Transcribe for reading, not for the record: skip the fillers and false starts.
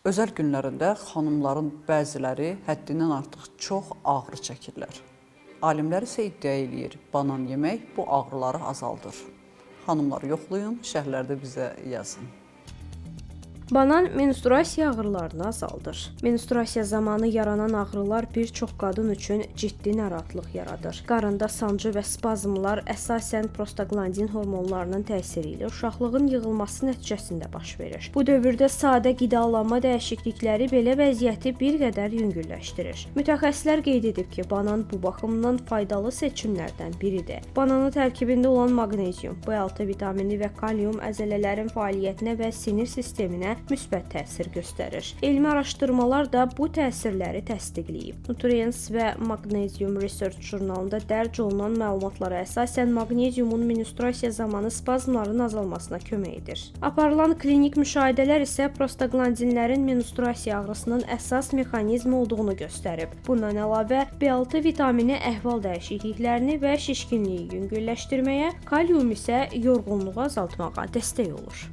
Özəl günlərində xanımların bəziləri həddindən artıq çox ağrı çəkirlər. Alimlər isə iddia edir, banan yemək bu ağrıları azaldır. Xanımlar yoxlayın, şərhlərdə bizə yazın. Banan menstruasiya ağrılarını azaldır. Menstruasiya zamanı yaranan ağrılar bir çox qadın üçün ciddi narahatlıq yaradır. Qarında sancı və spazmlar əsasən prostaglandin hormonlarının təsiri ilə uşaqlığın yığılması nəticəsində baş verir. Bu dövrdə sadə qidalanma dəyişiklikləri belə vəziyyəti bir qədər yüngülləşdirir. Mütəxəssislər qeyd edib ki, banan bu baxımdan faydalı seçimlərdən biridir. Bananın tərkibində olan maqnezium, B6 vitamini və kalium əzələlərin fəaliyyətinə və sinir sisteminə müsbət təsir göstərir. Elmi araşdırmalar da bu təsirləri təsdiqləyib. Nutrients və Magnesium Research jurnalında dərc olunan məlumatlara əsasən maqneziumun menstruasiya zamanı spazmların azalmasına kömək edir. Aparılan klinik müşahidələr isə prostaglandinlərin menstruasiya ağrısının əsas mexanizmi olduğunu göstərib. Bundan əlavə B6 vitamini əhval dəyişikliklərini və şişkinliyi yüngülləşdirməyə, kalium isə yorğunluğu azaltmağa dəstək olur.